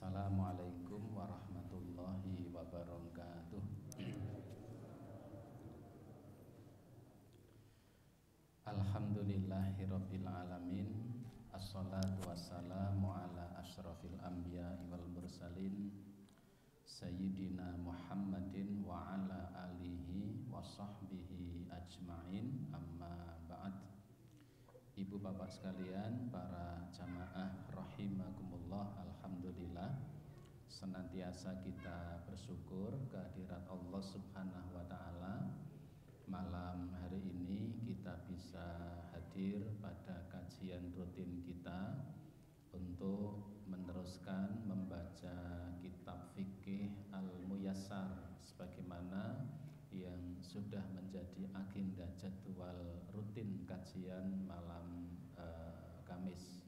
Assalamualaikum warahmatullahi wabarakatuh. Alhamdulillahirabbil alamin. Assalatu wassalamu ala asyrafil anbiya'i wal mursalin Sayyidina Muhammadin wa ala alihi wa sahbihi ajma'in. Amma ba'd. Ibu bapak sekalian, para jamaah rahimakumullah, alhamdulillah senantiasa kita bersyukur kehadirat Allah Subhanahu wa taala. Malam hari ini kita bisa hadir pada kajian rutin kita untuk meneruskan membaca kitab fikih Al-Muyassar sebagaimana yang sudah menjadi agenda jadwal rutin kajian malam Kamis.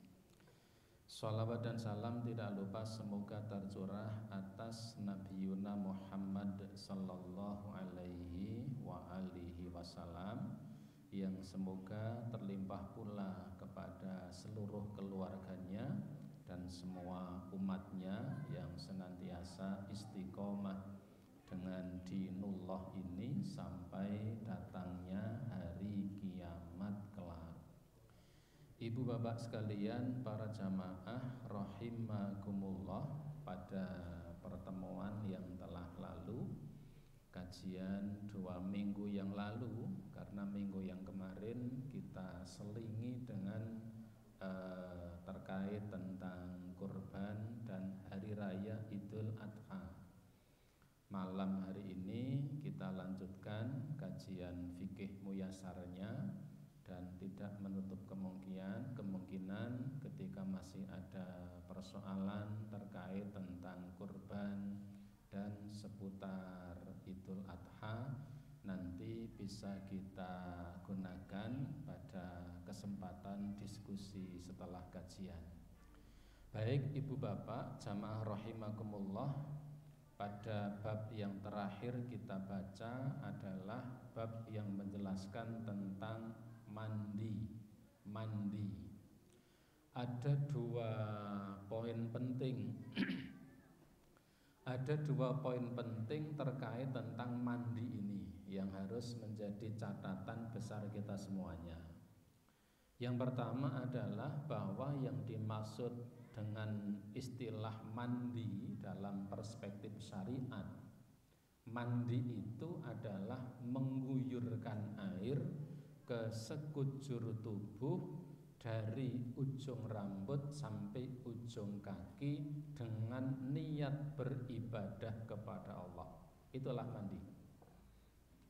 Shalawat dan salam tidak lupa semoga tercurah atas Nabi Yuna Muhammad sallallahu alaihi wa alihi wasallam, yang semoga terlimpah pula kepada seluruh keluarganya dan semua umatnya yang senantiasa istiqomah dengan dinullah ini sampai datangnya hari kiamat kelak. Ibu bapak sekalian, para jamaah rahimakumullah, pada pertemuan yang telah lalu, kajian 2 minggu yang lalu, karena minggu yang kemarin kita selingi dengan terkait tentang kurban dan hari raya Idul Adha. Malam hari ini kita lanjutkan kajian fikih muyassarnya, dan tidak menutup kemungkinan ketika masih ada persoalan terkait tentang kurban dan seputar Idul Adha, nanti bisa kita gunakan pada kesempatan diskusi setelah kajian. Baik ibu bapak jamaah rahimakumullah, pada bab yang terakhir kita baca adalah bab yang menjelaskan tentang mandi. Ada 2 poin penting. Ada 2 poin penting terkait tentang mandi ini yang harus menjadi catatan besar kita semuanya. Yang pertama adalah bahwa yang dimaksud dengan istilah mandi dalam perspektif syariat, mandi itu adalah mengguyurkan air ke sekujur tubuh dari ujung rambut sampai ujung kaki dengan niat beribadah kepada Allah. Itulah mandi.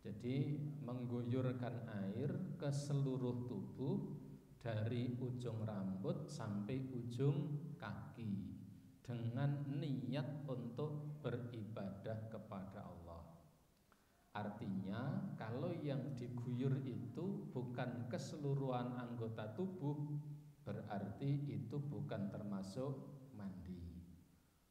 Jadi mengguyurkan air ke seluruh tubuh dari ujung rambut sampai ujung kaki dengan niat untuk beribadah kepada Allah. Artinya kalau yang diguyur itu bukan keseluruhan anggota tubuh, berarti itu bukan termasuk mandi.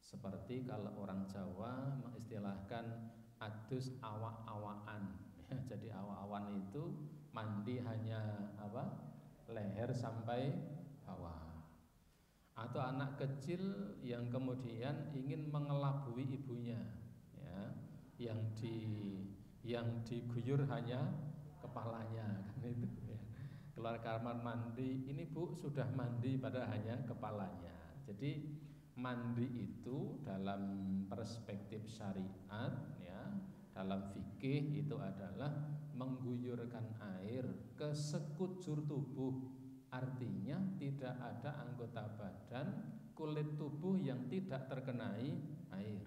Seperti kalau orang Jawa mengistilahkan adus awak-awakan. Jadi awak-awan itu mandi hanya leher sampai bawah. Atau anak kecil yang kemudian ingin mengelabui ibunya, ya, yang diguyur hanya kepalanya, kan itu ya. Keluar kamar mandi, ini bu sudah mandi pada hanya kepalanya. Jadi mandi itu dalam perspektif syariat, ya, dalam fikih itu adalah mengguyurkan air ke sekujur tubuh. Artinya tidak ada anggota badan, kulit tubuh yang tidak terkenai air.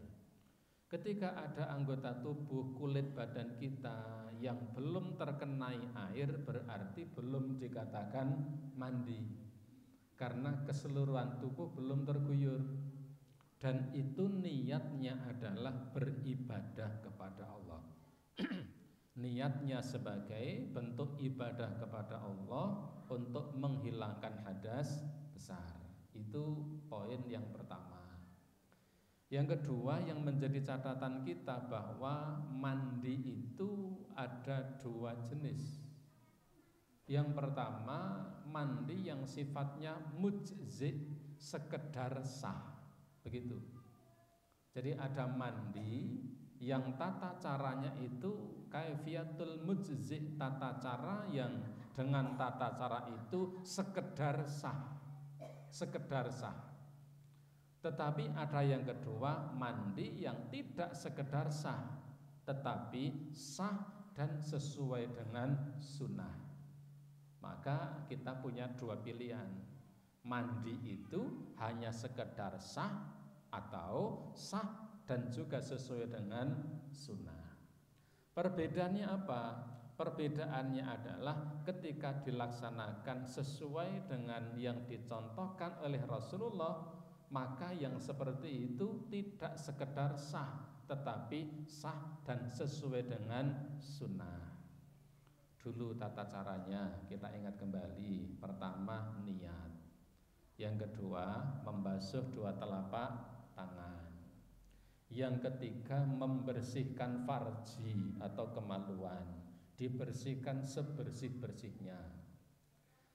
Ketika ada anggota tubuh kulit badan kita yang belum terkenai air, berarti belum dikatakan mandi, karena keseluruhan tubuh belum terguyur. Dan itu niatnya adalah beribadah kepada Allah. Niatnya sebagai bentuk ibadah kepada Allah untuk menghilangkan hadas besar. Itu poin yang pertama. Yang kedua yang menjadi catatan kita bahwa mandi itu ada 2 jenis. Yang pertama, mandi yang sifatnya mujzi, sekedar sah. Begitu. Jadi ada mandi yang tata caranya itu kaifiatul mujzi, tata cara yang dengan tata cara itu sekedar sah. Sekedar sah. Tetapi ada yang kedua, mandi yang tidak sekedar sah, tetapi sah dan sesuai dengan sunnah. Maka kita punya dua pilihan. Mandi itu hanya sekedar sah atau sah dan juga sesuai dengan sunnah. Perbedaannya apa? Perbedaannya adalah ketika dilaksanakan sesuai dengan yang dicontohkan oleh Rasulullah, maka yang seperti itu tidak sekedar sah, tetapi sah dan sesuai dengan sunnah. Dulu tata caranya kita ingat kembali. Pertama, niat. Yang kedua, membasuh dua telapak tangan. Yang ketiga, membersihkan farji atau kemaluan, dibersihkan sebersih-bersihnya.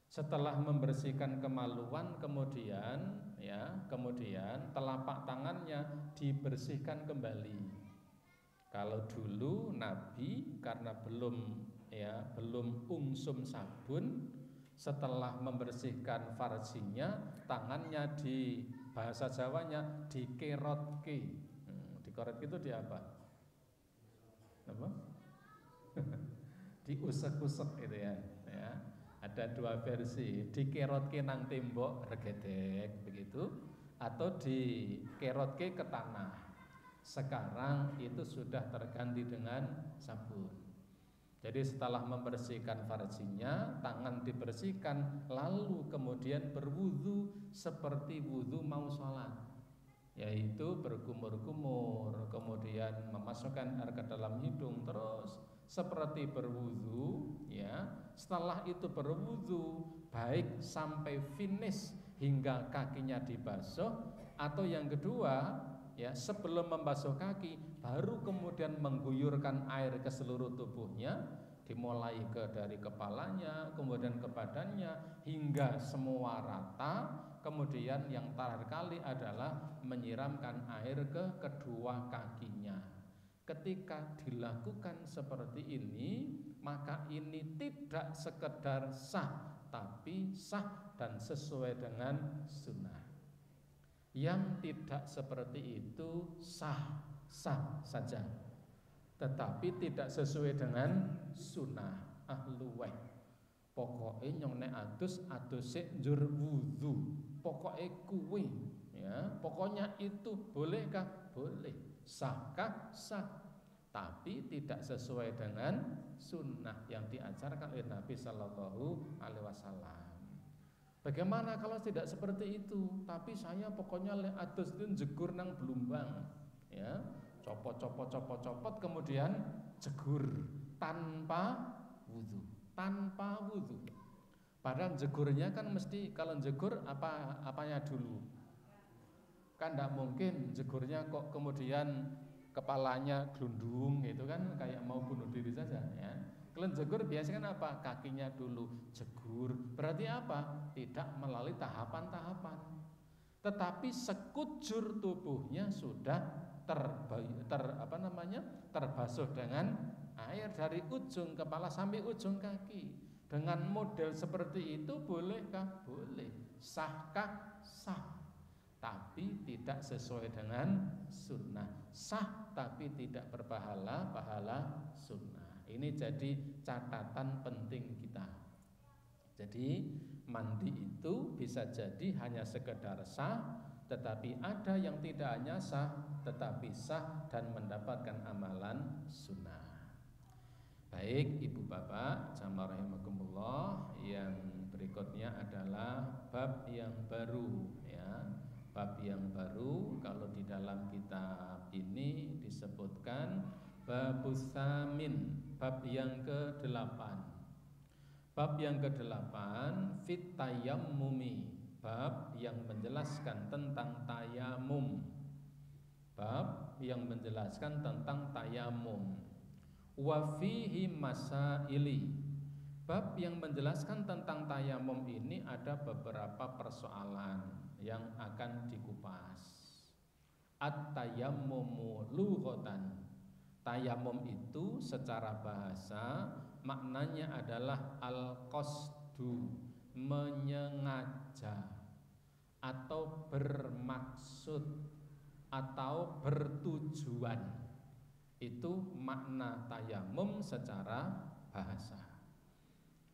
Setelah membersihkan kemaluan, kemudian telapak tangannya dibersihkan kembali. Kalau dulu Nabi karena belum ungsum sabun, setelah membersihkan farjinya, tangannya di bahasa Jawanya dikerotke. Dikorot itu di apa? Diusek-usek itu ya. Ada dua versi, dikerotke nang tembok regedek begitu, atau dikerotke ke tanah. Sekarang itu sudah terganti dengan sabun. Jadi setelah membersihkan farjinya, tangan dibersihkan, lalu kemudian berwudu seperti wudu mau sholat, yaitu berkumur-kumur, kemudian memasukkan air ke dalam hidung, terus seperti berwudu, ya. Setelah itu berwudu baik sampai finish hingga kakinya dibasuh, atau yang kedua, ya, sebelum membasuh kaki baru kemudian mengguyurkan air ke seluruh tubuhnya, dimulai dari kepalanya, kemudian ke badannya hingga semua rata. Kemudian yang terakhir kali adalah menyiramkan air ke kedua kakinya. Ketika dilakukan seperti ini, maka ini tidak sekedar sah, tapi sah dan sesuai dengan sunnah. Yang tidak seperti itu sah saja, tetapi tidak sesuai dengan sunnah. Luweh pokoknya nyong nek adus njur wudu, pokoknya kuwi, ya, pokoknya itu bolehkah? Boleh. Sahkah? Sah, tapi tidak sesuai dengan sunnah yang diajarkan oleh Nabi Sallallahu Alaihi Wasallam. Bagaimana kalau tidak seperti itu? Tapi saya pokoknya lek adus itu jegur nang belumbang, ya, copot, kemudian jegur tanpa wudu, Padahal jegurnya kan mesti, kalau jegur apanya dulu? Kan tidak mungkin jegurnya kok kemudian kepalanya glundung gitu kan, kayak mau bunuh diri saja, ya. Kalau jegur biasanya kan apa? Kakinya dulu jegur. Berarti apa? Tidak melalui tahapan-tahapan. Tetapi sekujur tubuhnya sudah terbasuh dengan air dari ujung kepala sampai ujung kaki. Dengan model seperti itu bolehkah? Boleh. Sahkah? Sah, tapi tidak sesuai dengan sunnah. Sah tapi tidak berpahala sunnah. Ini jadi catatan penting kita. Jadi mandi itu bisa jadi hanya sekedar sah, tetapi ada yang tidak hanya sah, tetapi sah dan mendapatkan amalan sunnah. Baik ibu bapak jamaah rahimakumullah, yang berikutnya adalah bab yang baru, ya. Bab yang baru kalau di dalam kitab ini disebutkan babus samin, bab yang ke-8. Bab yang ke-8 fit tayammumi, bab yang menjelaskan tentang tayamum. Bab yang menjelaskan tentang tayamum. Wa fihi masaili, bab yang menjelaskan tentang tayamum ini ada beberapa persoalan yang akan dikupas. At-tayammumu lughatan. Tayamum itu secara bahasa maknanya adalah al-qasdu, menyengaja atau bermaksud atau bertujuan. Itu makna tayamum secara bahasa.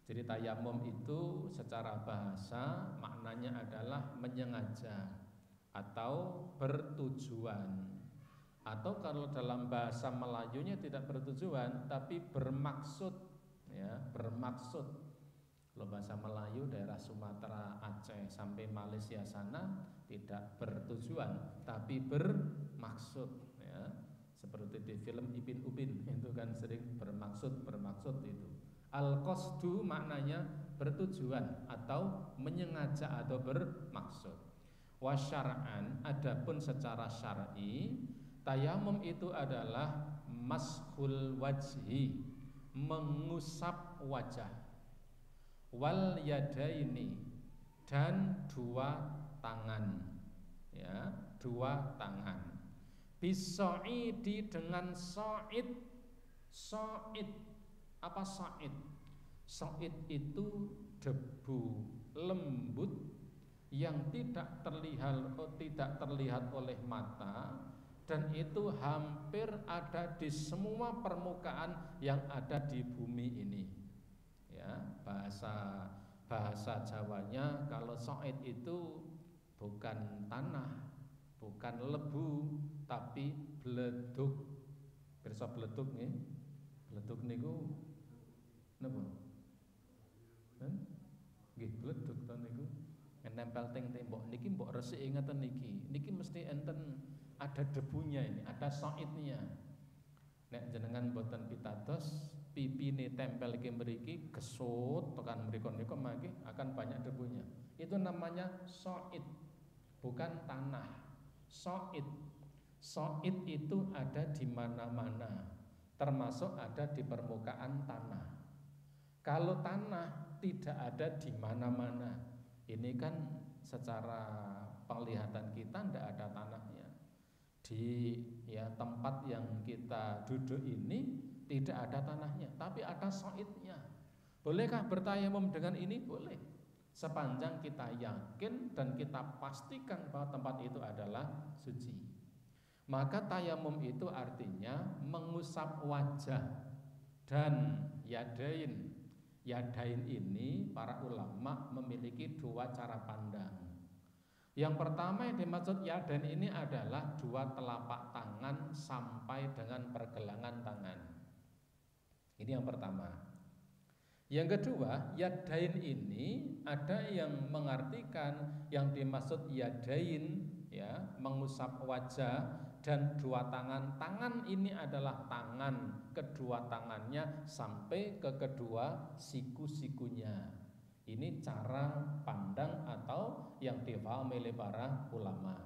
Jadi tayamum itu secara bahasa maknanya adalah menyengaja atau bertujuan. Atau kalau dalam bahasa Melayunya tidak bertujuan tapi bermaksud, ya, bermaksud. Kalau bahasa Melayu daerah Sumatera, Aceh sampai Malaysia sana tidak bertujuan tapi bermaksud, ya. Seperti di film Ipin Upin itu kan sering bermaksud itu. Al-qasdu maknanya bertujuan atau menyengaja atau bermaksud. Wasyar'an, adapun secara syar'i, tayamum itu adalah mashul wajhi, mengusap wajah, wal yadaini, dan dua tangan, ya, dua tangan. Biso'idi, dengan so'id. So'id, apa so'id? So'id itu debu lembut yang tidak terlihat oleh mata, dan itu hampir ada di semua permukaan yang ada di bumi ini. Ya, bahasa Jawanya kalau so'id itu bukan tanah, bukan lebu, tapi bledug. Pirsa bledug nggih? Bledug niku napa? Nggih, bledug to niku. Nempel teng tembok niki mbok resiki ngeten niki. Niki mesti enten ada debunya ini, ada soidnya. Nek jenengan boten pitados, pipine tempel iki mriki gesut tekan mriko-mriko mangke akan banyak debunya. Itu namanya soid, bukan tanah. Soid. Soid itu ada di mana-mana, termasuk ada di permukaan tanah. Kalau tanah tidak ada di mana-mana. Ini kan secara penglihatan kita tidak ada tanahnya. Di tempat yang kita duduk ini tidak ada tanahnya, tapi ada soidnya. Bolehkah bertayamum dengan ini? Boleh, sepanjang kita yakin dan kita pastikan bahwa tempat itu adalah suci. Maka tayamum itu artinya mengusap wajah dan yadain. Yadain ini para ulama memiliki dua cara pandang. Yang pertama yang dimaksud yadain ini adalah dua telapak tangan sampai dengan pergelangan tangan. Ini yang pertama. Yang kedua, yadain ini ada yang mengartikan yang dimaksud yadain, ya, mengusap wajah dan dua tangan. Tangan ini adalah tangan, kedua tangannya sampai ke kedua siku-sikunya. Ini cara pandang atau yang difahami oleh para ulama.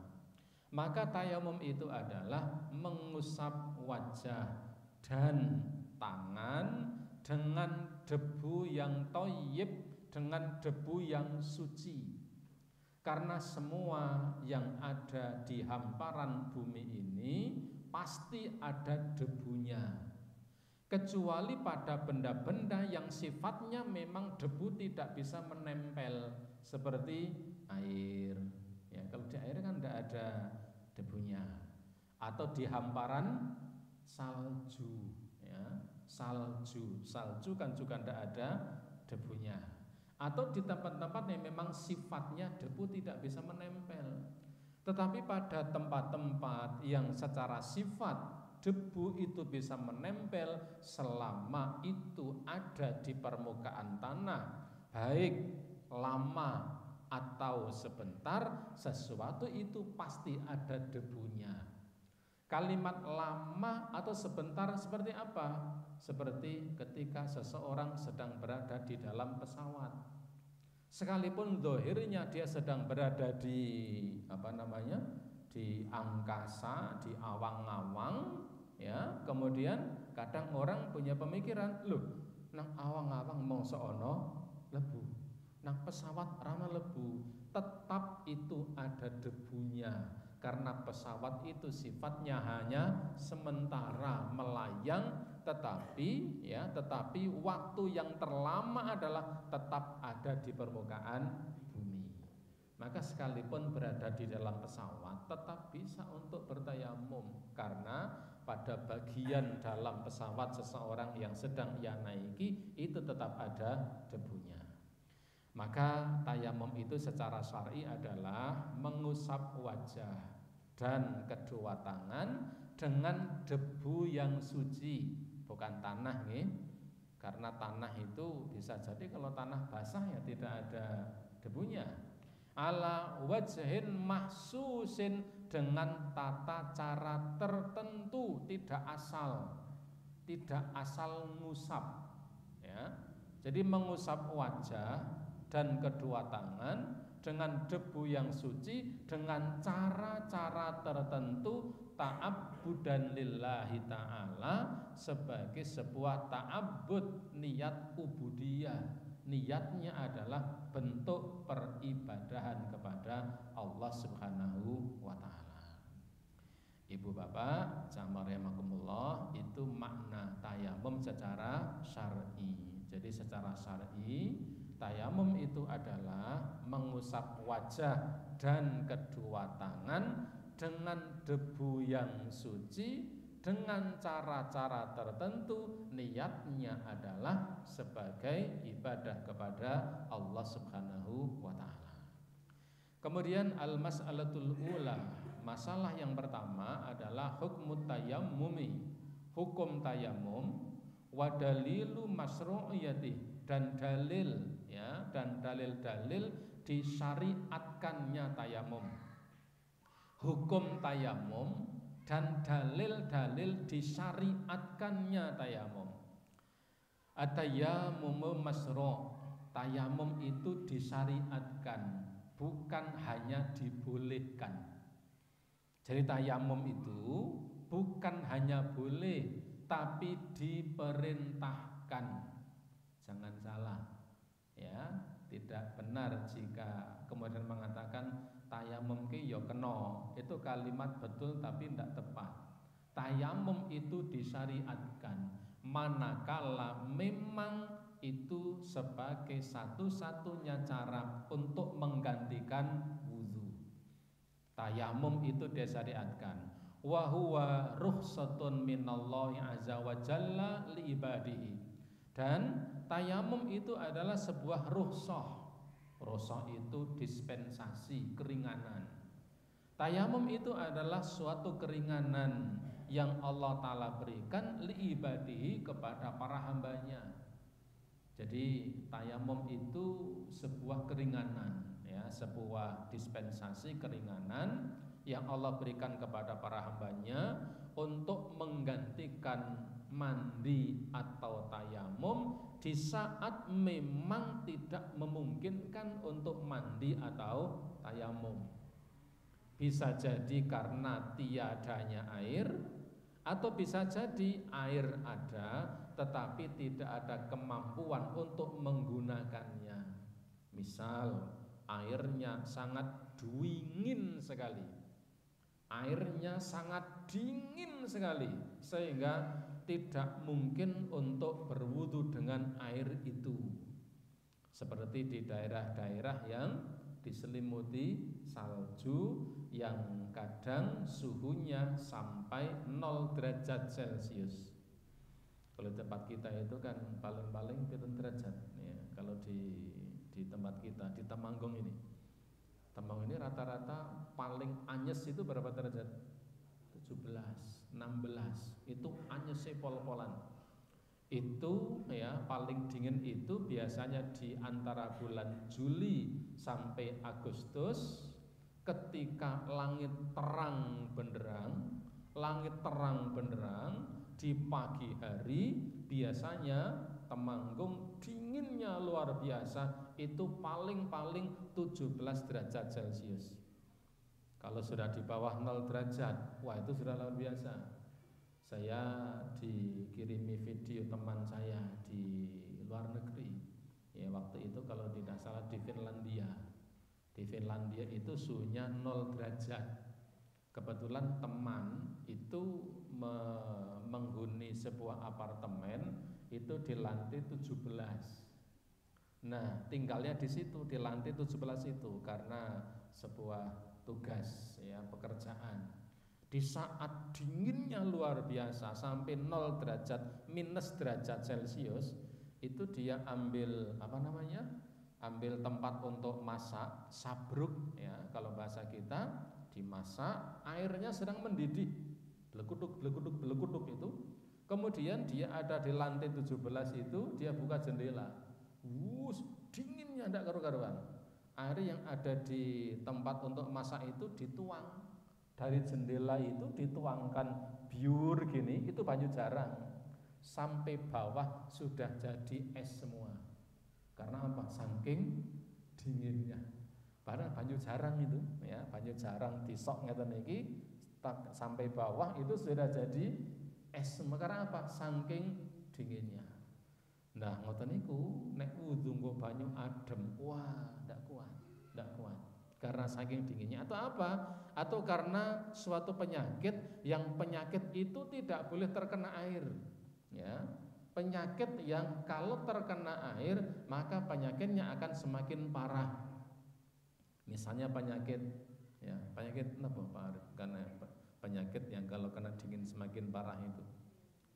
Maka tayamum itu adalah mengusap wajah dan tangan dengan debu yang thayyib, dengan debu yang suci. Karena semua yang ada di hamparan bumi ini pasti ada debunya, kecuali pada benda-benda yang sifatnya memang debu tidak bisa menempel, seperti air. Ya, kalau di air kan tidak ada debunya. Atau di hamparan salju, ya, salju kan juga tidak ada debunya. Atau di tempat-tempat yang memang sifatnya debu tidak bisa menempel. Tetapi pada tempat-tempat yang secara sifat debu itu bisa menempel, selama itu ada di permukaan tanah, baik lama atau sebentar, sesuatu itu pasti ada debunya. Kalimat lama atau sebentar seperti apa? Seperti ketika seseorang sedang berada di dalam pesawat, sekalipun zahirnya dia sedang berada di di angkasa, di awang-awang, ya. Kemudian kadang orang punya pemikiran, loh, nang awang-awang mongso ono lebu, nang pesawat rana lebu. Tetap itu ada debunya, karena pesawat itu sifatnya hanya sementara melayang, tetapi waktu yang terlama adalah tetap ada di permukaan bumi. Maka sekalipun berada di dalam pesawat tetap bisa untuk bertayamum, karena pada bagian dalam pesawat seseorang yang sedang ia naiki itu tetap ada debunya. Maka tayamum itu secara syar'i adalah mengusap wajah dan kedua tangan dengan debu yang suci, bukan tanah nih. Karena tanah itu bisa jadi kalau tanah basah ya tidak ada debunya. Ala wajhin mahsusin, dengan tata cara tertentu, tidak asal ngusap ya. Jadi mengusap wajah dan kedua tangan dengan debu yang suci dengan cara-cara tertentu, ta'abbudan lillahi ta'ala, sebagai sebuah ta'abbud, niat ubudiyah. Niatnya adalah bentuk peribadahan kepada Allah Subhanahu wa ta'ala. Ibu bapak jamaah rahimakumullah, itu makna tayamum secara syar'i. Jadi secara syar'i tayamum itu adalah mengusap wajah dan kedua tangan dengan debu yang suci dengan cara-cara tertentu, niatnya adalah sebagai ibadah kepada Allah Subhanahu wa ta'ala. Kemudian al-mas'alatul ula, masalah yang pertama adalah hukmut tayammumi, hukum tayamum, wa dalilu masru'iyati, dan dalil ya, dan dalil-dalil disyariatkannya tayamum. Hukum tayamum dan dalil-dalil disyariatkannya tayamum. At-tayammum masru', tayamum itu disyariatkan, bukan hanya dibolehkan. Jadi tayamum itu bukan hanya boleh, tapi diperintahkan. Jangan salah ya, tidak benar jika kemudian mengatakan tayamum ki yo kena, itu kalimat betul tapi tidak tepat. Tayamum itu disyariatkan manakala memang itu sebagai satu-satunya cara untuk menggantikan wudu. Tayamum itu disyariatkan. Wa huwa rukhsatun minallahi azza wa jalla li ibadihi. Dan tayamum itu adalah sebuah rukhsah. Rukhsah itu dispensasi, keringanan. Tayamum itu adalah suatu keringanan yang Allah Ta'ala berikan li ibadihi, kepada para hambanya. Jadi tayamum itu sebuah keringanan ya, sebuah dispensasi keringanan yang Allah berikan kepada para hambanya untuk menggantikan mandi atau tayamum di saat memang tidak memungkinkan untuk mandi atau tayamum. Bisa jadi karena tiadanya air, atau bisa jadi air ada tetapi tidak ada kemampuan untuk menggunakannya. Misal airnya sangat dingin sekali, airnya sangat dingin sekali, sehingga tidak mungkin untuk berwudu dengan air itu. Seperti di daerah-daerah yang diselimuti salju yang kadang suhunya sampai 0 derajat Celcius. Kalau tempat kita itu kan paling-paling 7 derajat ya. Kalau di tempat kita di Temanggung ini, Temanggung ini rata-rata paling anyes itu berapa derajat? 17, 16. Itu anyesnya pol-polan. Itu ya, paling dingin itu biasanya di antara bulan Juli sampai Agustus, ketika langit terang benderang di pagi hari. Biasanya Temanggung dinginnya luar biasa, itu paling-paling 17 derajat Celcius. Kalau sudah di bawah 0 derajat, wah itu sudah luar biasa. Saya dikirimi video teman saya di luar negeri ya, waktu itu kalau tidak salah di Finlandia. Di Finlandia itu suhunya 0 derajat. Kebetulan teman itu menghuni sebuah apartemen itu di lantai 17. Nah, tinggalnya di situ di lantai 17 itu karena sebuah tugas ya, pekerjaan. Di saat dinginnya luar biasa sampai 0 derajat minus derajat Celcius, itu dia ambil ambil tempat untuk masak, sabruk ya kalau bahasa kita, dimasak, airnya sedang mendidih, belekuduk itu. Kemudian dia ada di lantai 17 itu, dia buka jendela. Dinginnya enggak karu-karuan. Air yang ada di tempat untuk masak itu dituang dari jendela, itu dituangkan biur gini, itu banyu jarang. Sampai bawah sudah jadi es semua. Karena apa? Saking dinginnya. Padahal banyu jarang itu, ya, banyu jarang disok ngeten iki sampai bawah itu sudah jadi es semua. Karena apa? Saking dinginnya. Nah, ngoten niku nek wudu nggo banyu adem, wah, ndak kuat. Karena saking dinginnya atau apa? Atau karena suatu penyakit yang penyakit itu tidak boleh terkena air. Ya. Penyakit yang kalau terkena air maka penyakitnya akan semakin parah. Misalnya penyakit apa Pak Arif? Karena penyakit yang kalau kena dingin semakin parah itu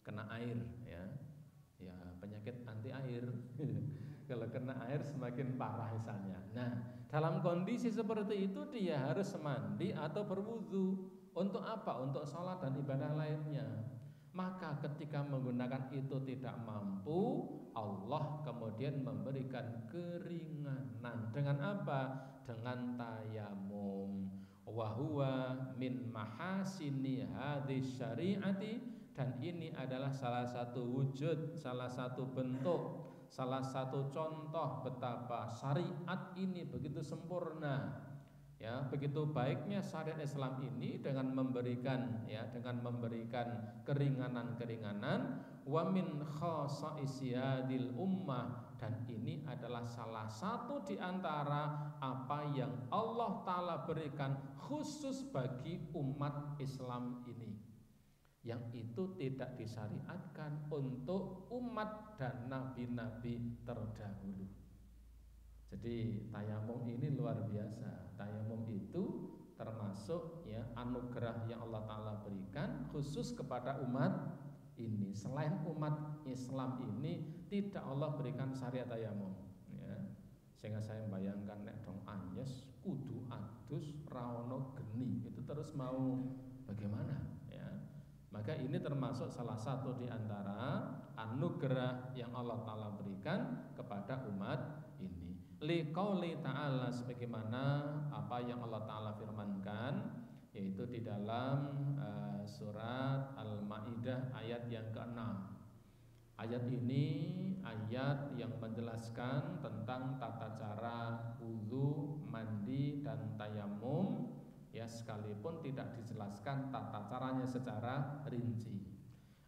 kena air ya. Ya, penyakit anti air. Kalau kena air semakin parah misalnya. Nah, dalam kondisi seperti itu dia harus mandi atau berwudu. Untuk apa? Untuk sholat dan ibadah lainnya. Maka ketika menggunakan itu tidak mampu, Allah kemudian memberikan keringanan. Dengan apa? Dengan tayamum. Wa huwa min mahasini hadis syariati, dan ini adalah salah satu wujud, salah satu bentuk, salah satu contoh betapa syariat ini begitu sempurna. Ya, begitu baiknya syariat Islam ini dengan memberikan keringanan-keringanan, wa min khasa'isyadil ummah, dan ini adalah salah satu di antara apa yang Allah Ta'ala berikan khusus bagi umat Islam ini, yang itu tidak disyariatkan untuk umat dan nabi-nabi terdahulu. Jadi tayamum ini luar biasa. Tayamum itu termasuk ya anugerah yang Allah Ta'ala berikan khusus kepada umat ini. Selain umat Islam ini tidak Allah berikan syariat tayamum ya. Sehingga saya bayangkan nek dong anyes kudu adus raono geni, itu terus mau bagaimana ya. Maka ini termasuk salah satu di antara anugerah yang Allah Ta'ala berikan kepada umat ini. Liqauli ta'ala, sebagaimana apa yang Allah Ta'ala firmankan, yaitu di dalam surat Al-Maidah ayat yang ke-6. Ayat ini ayat yang menjelaskan tentang tata cara wudu, mandi dan tayamum, ya, sekalipun tidak dijelaskan tata caranya secara rinci.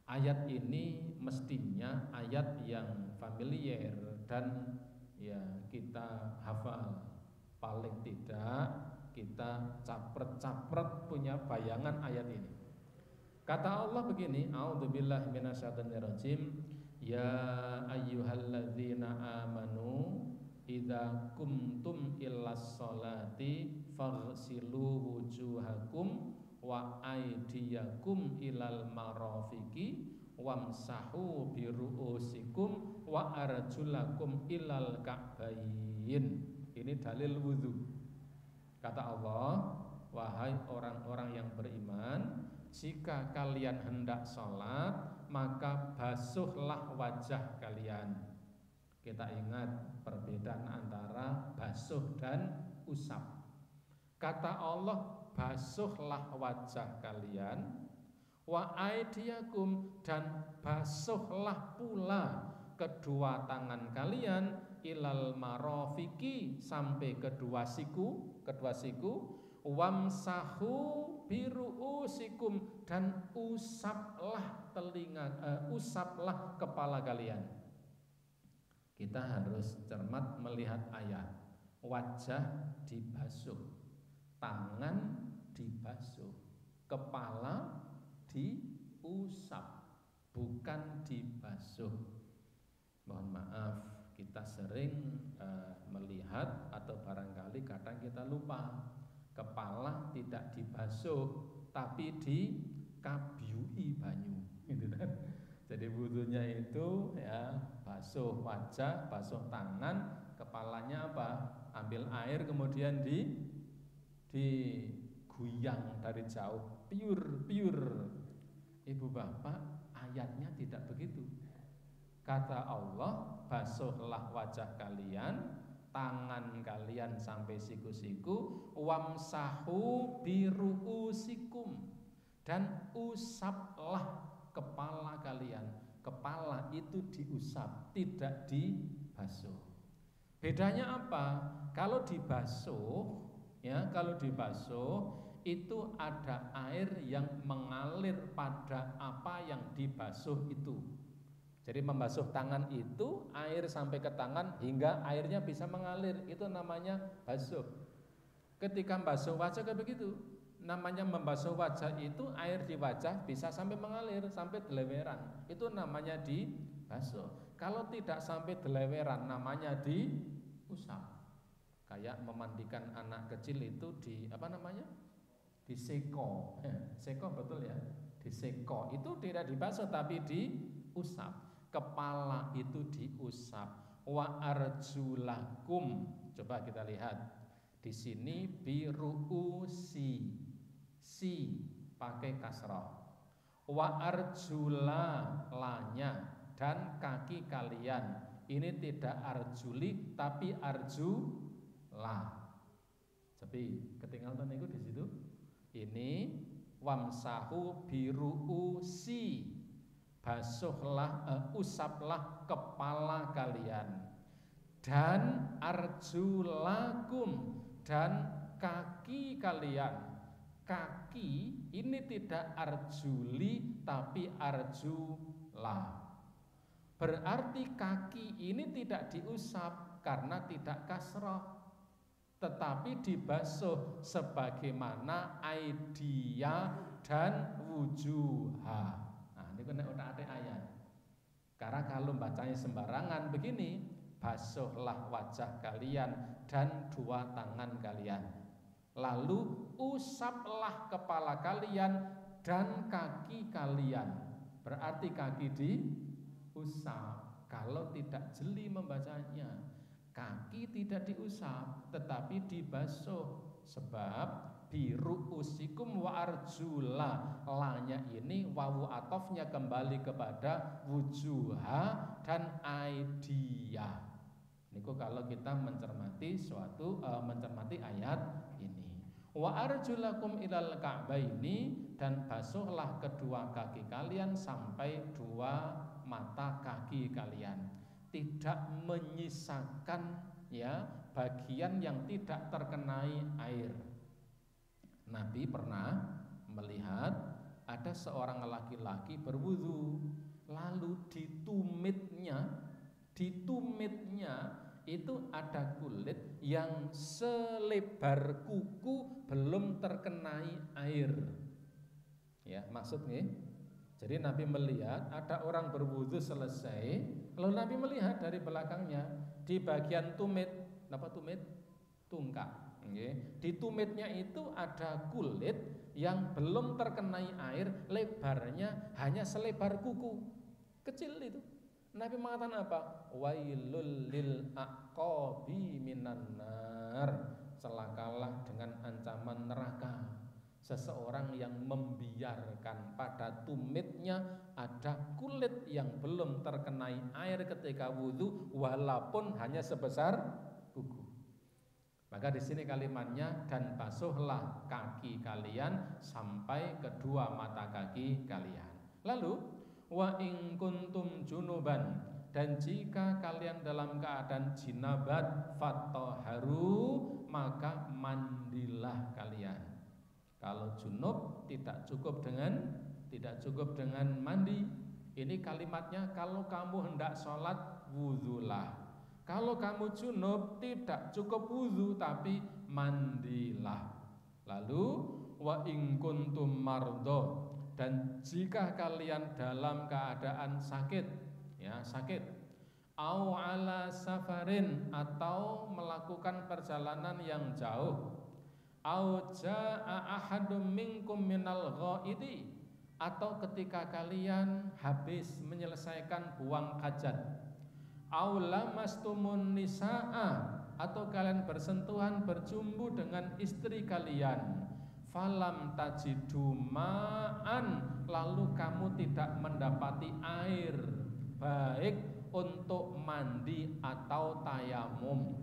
Ayat ini mestinya ayat yang familiar dan ya kita hafal, paling tidak kita capret-capret punya bayangan ayat ini. Kata Allah begini, a'udzubillahi minasyaitonirrajim, ya ayyuhalladzina amanu idza kumtum ilas sholati faghsilu wujuhakum wa aydiyakum ilal marafiqi wamsahu biru'usikum wa arjulakum ilal ka'bayn. Ini dalil wudu. Kata Allah, wahai orang-orang yang beriman, jika kalian hendak sholat, maka basuhlah wajah kalian. Kita ingat perbedaan antara basuh dan usap. Kata Allah, basuhlah wajah kalian, wa aidiyakum, dan basuhlah pula kedua tangan kalian, ilal marofiki, sampai kedua siku, wamsahu biru'usikum, dan usaplah kepala kalian. Kita harus cermat melihat ayat. Wajah dibasuh, tangan dibasuh. kepala diusap, bukan dibasuh. Mohon maaf, kita sering melihat atau barangkali kadang kita lupa, kepala tidak dibasuh tapi dikabyui banyu, gitu kan. Jadi wudunya itu ya basuh wajah, basuh tangan, kepalanya apa? Ambil air kemudian diguyang dari jauh, pure. Ibu bapak, ayatnya tidak begitu. Kata Allah, basuhlah wajah kalian, tangan kalian sampai siku-siku, wamsahu biruusikum, dan usaplah kepala kalian. Kepala itu diusap, tidak dibasuh. Bedanya apa? Kalau dibasuh, itu ada air yang mengalir pada apa yang dibasuh itu. Jadi membasuh tangan itu air sampai ke tangan hingga airnya bisa mengalir, itu namanya basuh. Ketika membasuh wajah kayak begitu, namanya membasuh wajah itu air di wajah bisa sampai mengalir, sampai deleweran, itu namanya dibasuh. Kalau tidak sampai deleweran namanya diusap. Kayak memandikan anak kecil itu diseko. Seko betul ya? Diseko itu tidak dibasuh tapi diusap. Kepala itu diusap. Wa arjulakum. Coba kita lihat. Di sini biruusi. Si pakai kasrah. Wa arjula lanya, dan kaki kalian. Ini tidak arjuli tapi arjula. Tapi ketinggalan itu di situ. Ini wamsahu biruusi, basuhlah, usaplah kepala kalian, dan arjulakum, dan kaki kalian. Kaki ini tidak arjuli tapi arjula. Berarti kaki ini tidak diusap karena tidak kasrah, tetapi dibasuh sebagaimana aidia dan wujuha. Nah, ini kena otak-atik ayat. Karena kalau bacanya sembarangan begini, basuhlah wajah kalian dan dua tangan kalian, lalu usaplah kepala kalian dan kaki kalian. Berarti kaki diusap. Kalau tidak jeli membacanya, kaki tidak diusap tetapi dibasuh. Sebab biruusikum wa arjula, lanya ini wawu atofnya kembali kepada wujuha dan aidia. Niku kalau kita mencermati mencermati ayat ini. Wa arjulakum ilal ka'baini, dan basuhlah kedua kaki kalian sampai dua mata kaki kalian. Tidak menyisakan ya bagian yang tidak terkenai air. Nabi pernah melihat ada seorang laki-laki berwudu, lalu ditumitnya itu ada kulit yang selebar kuku belum terkenai air. Ya, maksudnya, jadi Nabi melihat ada orang berwudu selesai, lalu Nabi melihat dari belakangnya di bagian tumit, apa tumit? Tungkak. Di tumitnya itu ada kulit yang belum terkenai air, lebarnya hanya selebar kuku, kecil itu. Nabi mengatakan apa? Wailul lil aqabi minan nar. Celakalah dengan ancaman neraka seseorang yang membiarkan pada tumitnya ada kulit yang belum terkenai air ketika wudu, walaupun hanya sebesar kuku. Maka di sini kalimatnya, dan basuhlah kaki kalian sampai kedua mata kaki kalian. Lalu wa in kuntum junuban, dan jika kalian dalam keadaan jinabat, fattoharu, maka mandilah kalian. Kalau junub tidak cukup dengan mandi. Ini kalimatnya, kalau kamu hendak sholat wudulah. Kalau kamu junub tidak cukup wudu tapi mandilah. Lalu wa in kuntum mardho, dan jika kalian dalam keadaan sakit, ya sakit, au ala safarin, atau melakukan perjalanan yang jauh, au jaa ahadum minkum minal ghaidi, atau ketika kalian habis menyelesaikan buang hajat, au lamastumun nisaa, atau kalian bersentuhan berjumbu dengan istri kalian, falam tajidu ma'an, lalu kamu tidak mendapati air baik untuk mandi atau tayamum.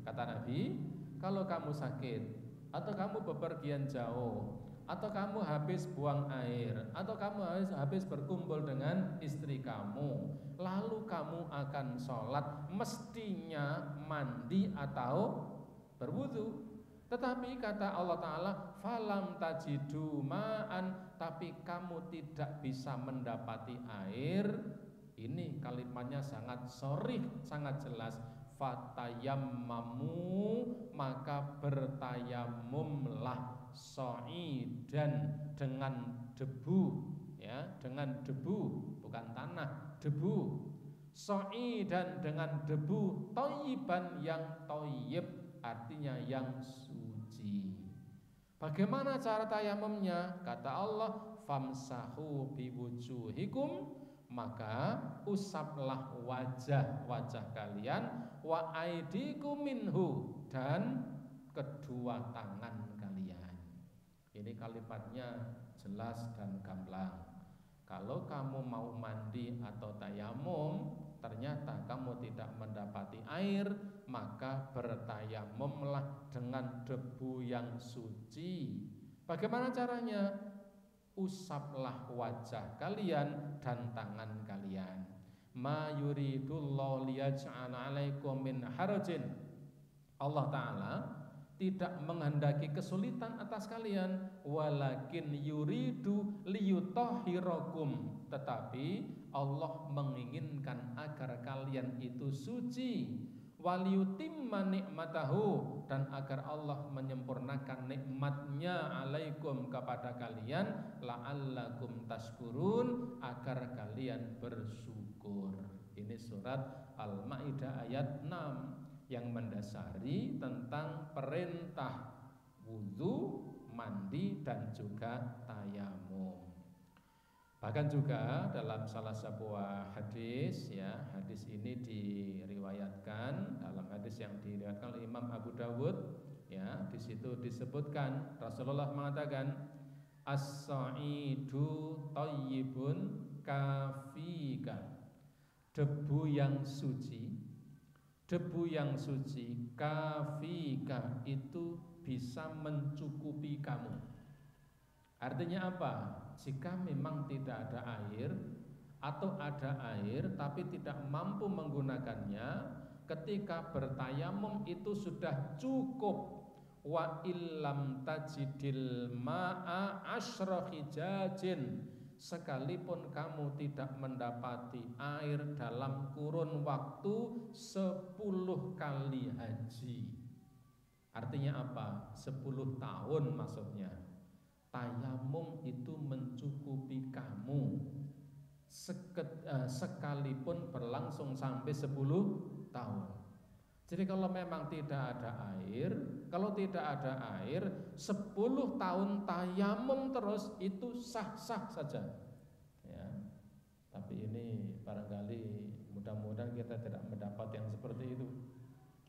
Kata Nabi, kalau kamu sakit, atau kamu bepergian jauh, atau kamu habis buang air, atau kamu habis berkumpul dengan istri kamu, lalu kamu akan sholat, mestinya mandi atau berwudu. Tetapi kata Allah Ta'ala, falam tajidu ma'an, tapi kamu tidak bisa mendapati air. Ini kalimatnya sangat sharih, sangat jelas. Fatayammamu, maka bertayamumlah, sha'idan, dengan debu, ya, dengan debu, bukan tanah, debu. Sha'idan, dengan debu, thayyiban, yang thayyib, artinya yang suci. Bagaimana cara tayamumnya? Kata Allah, famsahu biwujuhikum, maka usaplah wajah-wajah kalian, wa aidikum minhu, dan kedua tangan kalian. Ini kalimatnya jelas dan gamblang. Kalau kamu mau mandi atau tayamum, ternyata kamu tidak mendapati air, maka bertayamumlah dengan debu yang suci. Bagaimana caranya? Usaplah wajah kalian dan tangan kalian. Ma yuridullahu liyaj'ala 'alaikum min harajin. Allah Ta'ala tidak menghendaki kesulitan atas kalian, walakin yuridu liyutahhirakum, tetapi Allah menginginkan agar kalian itu suci, waliyutimma nikmatahu, dan agar Allah menyempurnakan nikmatnya alaikum, kepada kalian, la'allakum tashkurun, agar kalian bersyukur. Ini surat Al-Maidah ayat 6 yang mendasari tentang perintah wudu, mandi, dan juga tayamum. Bahkan juga dalam salah sebuah hadis, ya, hadis ini diriwayatkan, dalam hadis yang diriwayatkan oleh Imam Abu Dawud, ya, di situ disebutkan Rasulullah mengatakan, as-sa'idu thayyibun kafika, debu yang suci, debu yang suci, kafika, itu bisa mencukupi kamu. Artinya apa? Jika memang tidak ada air, atau ada air tapi tidak mampu menggunakannya, ketika bertayamum itu sudah cukup. Wa illam tajidil ma'a asyra hijajin, sekalipun kamu tidak mendapati air dalam kurun waktu 10 kali haji. Artinya apa? 10 tahun maksudnya. Tayamum itu mencukupi kamu, sekalipun berlangsung sampai 10 tahun. Jadi kalau memang tidak ada air, kalau tidak ada air, 10 tahun tayamum terus itu sah-sah saja, ya. Tapi ini barangkali mudah-mudahan kita tidak mendapat yang seperti itu.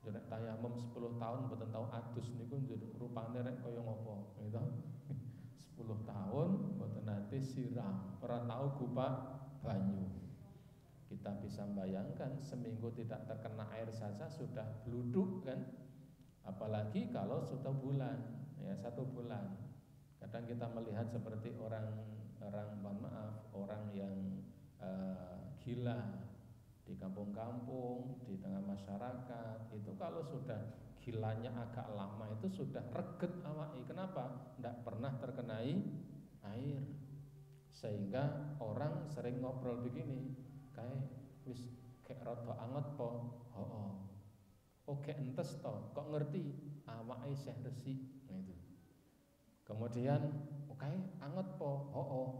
Jadi tayamum 10 tahun mboten tau adus niku rupane rek kaya ngopo, gitu. 10 tahun mboten nate siram, ora tau gupak banyu. Kita bisa bayangkan seminggu tidak terkena air saja sudah bluduk kan, apalagi kalau 1 bulan, ya 1 bulan. Kadang kita melihat seperti orang yang gila di kampung-kampung, di tengah masyarakat, itu kalau sudah gilanya agak lama itu sudah reget awake. Kenapa? Tidak pernah terkenai air. Sehingga orang sering ngobrol begini, kayak wis kayak rada anget po, oh kayak entes to, kok ngerti awake isih resik. Nah itu. Kemudian oke, anget po,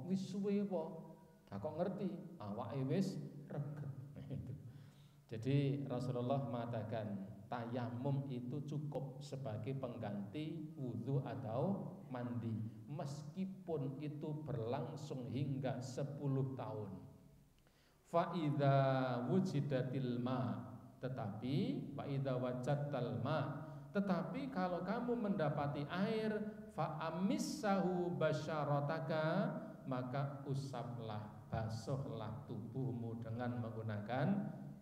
wis suwe po, kok ngerti, awake wis reget. Jadi Rasulullah mengatakan tayamum itu cukup sebagai pengganti wudhu atau mandi, meskipun itu berlangsung hingga 10 tahun. Fa'idha wujidatil ma, tetapi fa'idha wajadtal ma, tetapi kalau kamu mendapati air, fa'amissahu basyarataka, maka usaplah, basuhlah tubuhmu dengan menggunakan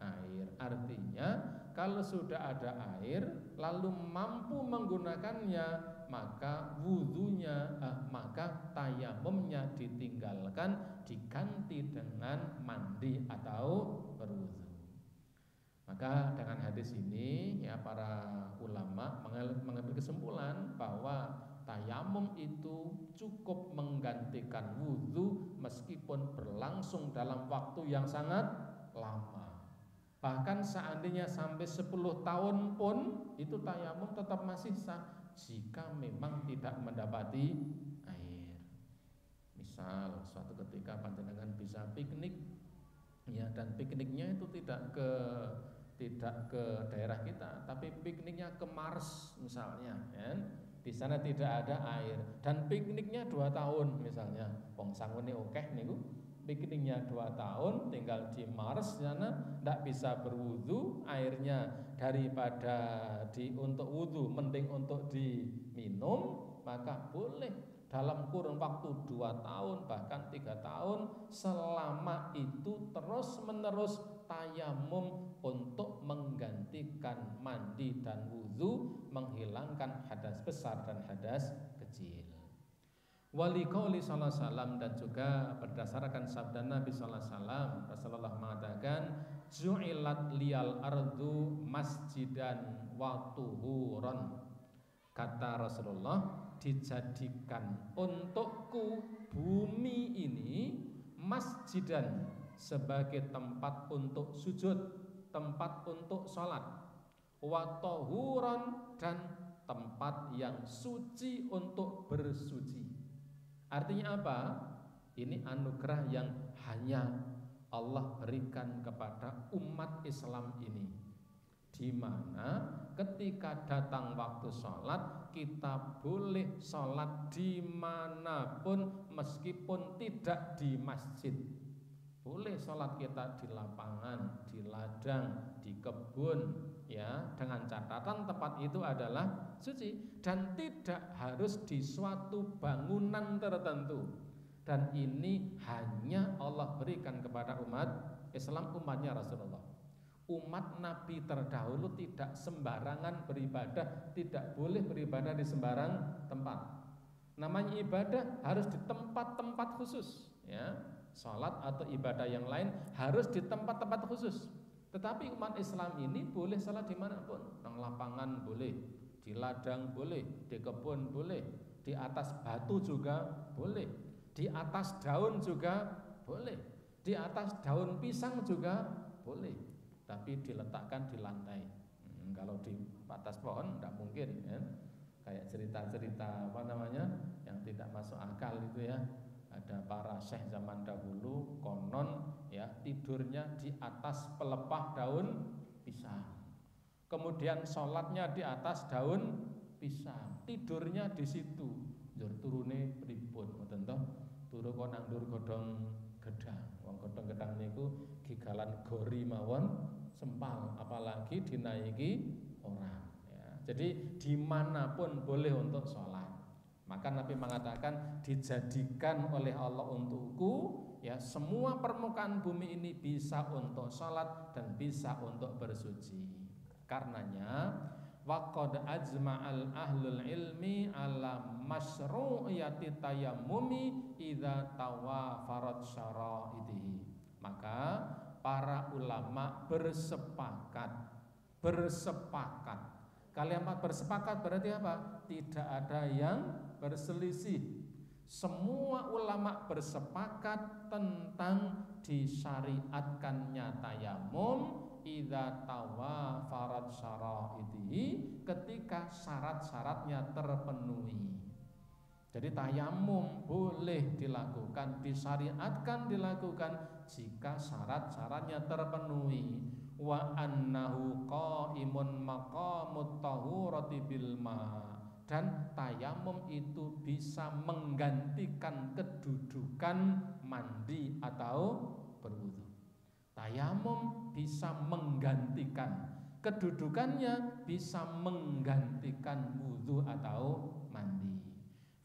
air. Artinya kalau sudah ada air lalu mampu menggunakannya, maka wudhunya, maka tayamumnya ditinggalkan, diganti dengan mandi atau berwudhu. Maka dengan hadis ini ya para ulama mengambil kesimpulan bahwa tayamum itu cukup menggantikan wudhu meskipun berlangsung dalam waktu yang sangat lama. Bahkan seandainya sampai 10 tahun pun itu tayamum tetap masih sah jika memang tidak mendapati air. Misal suatu ketika panjenengan bisa piknik ya, dan pikniknya itu tidak ke daerah kita, tapi pikniknya ke Mars misalnya ya. Di sana tidak ada air dan pikniknya 2 tahun misalnya. Wong sangune akeh niku. Pikniknya 2 tahun tinggal di Mars sana, tidak bisa berwudu, airnya daripada untuk wudu mending untuk diminum, maka boleh dalam kurun waktu 2 tahun bahkan 3 tahun, selama itu terus menerus tayamum untuk menggantikan mandi dan wudu, menghilangkan hadas besar dan hadas kecil. Wali qauli sallallahu alaihi wasallam, dan juga berdasarkan sabda Nabi sallallahu alaihi wasallam, Rasulullah mengatakan ju'ilat liyal ardu masjidan wa tuhuran. Kata Rasulullah, dijadikan untukku bumi ini masjidan, sebagai tempat untuk sujud, tempat untuk sholat, wa tuhuran, dan tempat yang suci untuk bersuci. Artinya apa? Ini anugerah yang hanya Allah berikan kepada umat Islam ini, di mana ketika datang waktu sholat, kita boleh sholat dimanapun meskipun tidak di masjid. Boleh sholat kita di lapangan, di ladang, di kebun, ya, dengan catatan tempat itu adalah suci dan tidak harus di suatu bangunan tertentu. Dan ini hanya Allah berikan kepada umat Islam, umatnya Rasulullah. Umat Nabi terdahulu tidak sembarangan beribadah, tidak boleh beribadah di sembarang tempat. Namanya ibadah harus di tempat-tempat khusus, ya. Salat atau ibadah yang lain harus di tempat-tempat khusus. Tetapi umat Islam ini boleh salat dimanapun, di lapangan boleh, di ladang boleh, di kebun boleh, di atas batu juga boleh, di atas daun juga boleh, di atas daun pisang juga boleh, tapi diletakkan di lantai. Kalau di atas pohon tidak mungkin, ya. Kayak cerita-cerita apa namanya yang tidak masuk akal itu ya. Ada para syekh zaman dahulu konon ya tidurnya di atas pelepah daun pisang. Kemudian sholatnya di atas daun pisang, tidurnya di situ. Njur turune pripun ngoten to? Turu kok nang ndur godhong gedang. Wong godhong gedang niku gigalan gori mawon sempal, apalagi dinaiki orang ya. Jadi dimanapun boleh untuk sholat. Maka Nabi mengatakan dijadikan oleh Allah untukku ya, semua permukaan bumi ini bisa untuk sholat dan bisa untuk bersuci. Karenanya waqad ajma'al ahlul ilmi ala masyru'iyati tayammumi idza tawafarat syara'itihi. Maka para ulama bersepakat. Kalimat bersepakat berarti apa? Tidak ada yang berselisih. Semua ulama bersepakat tentang disyariatkannya tayamum idza tawafarat syara'itihi, ketika syarat-syaratnya terpenuhi. Jadi tayamum boleh dilakukan, disyariatkan dilakukan jika syarat-syaratnya terpenuhi. Wa annahu qaimun maqamut tahurati bil ma. Dan tayamum itu bisa menggantikan kedudukan mandi atau berwudu. Tayamum bisa menggantikan, kedudukannya bisa menggantikan wudu atau mandi.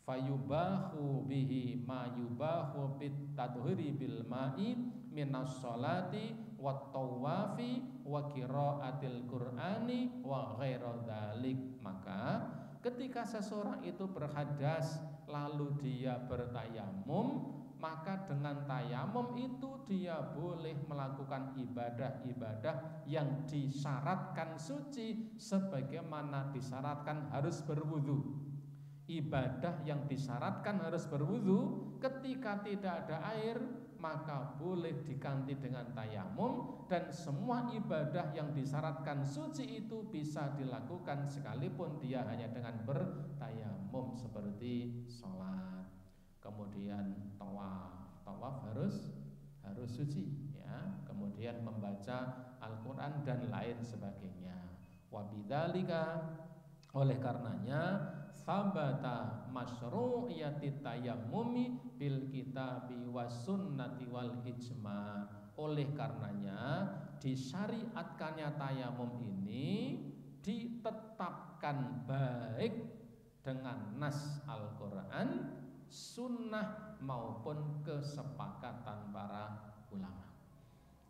Fayubahu bihi ma yubahu bit tadhiri bil ma'i minas sholati wat tawafi wa qiraatil qur'ani wa ghaira dzalik. Maka ketika seseorang itu berhadas lalu dia bertayamum, maka dengan tayamum itu dia boleh melakukan ibadah-ibadah yang disyaratkan suci sebagaimana disyaratkan harus berwudu. Ibadah yang disyaratkan harus berwudu, ketika tidak ada air maka boleh diganti dengan tayamum, dan semua ibadah yang disyaratkan suci itu bisa dilakukan sekalipun dia hanya dengan bertayamum, seperti sholat, kemudian tawaf harus suci ya, kemudian membaca Al-Qur'an dan lain sebagainya. Wabidzalika, oleh karenanya sabata masyru'iyati tayammumi bil kitabi was sunnati wal ijma. Oleh karenanya disyariatkannya tayamum ini ditetapkan baik dengan nas Al-Qur'an, sunnah maupun kesepakatan para ulama.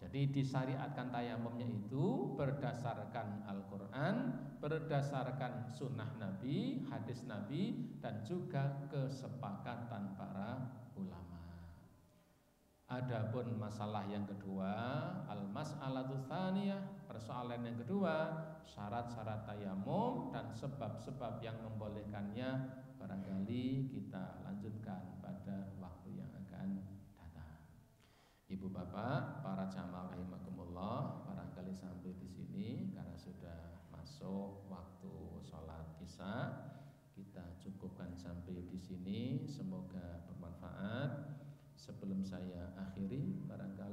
Jadi disyariatkan tayamumnya itu berdasarkan Al-Quran, berdasarkan sunnah Nabi, hadis Nabi, dan juga kesepakatan para ulama. Adapun masalah yang kedua, al-mas'alatu tsaniyah, persoalan yang kedua, syarat-syarat tayamum dan sebab-sebab yang membolehkannya, barangkali kita lanjutkan pada waktu yang akan datang. Ibu bapak, para jamaah rahimakumullah, barangkali sampai di sini karena sudah masuk waktu sholat isya, kita cukupkan sampai di sini. Semoga bermanfaat. Sebelum saya akhiri, barangkali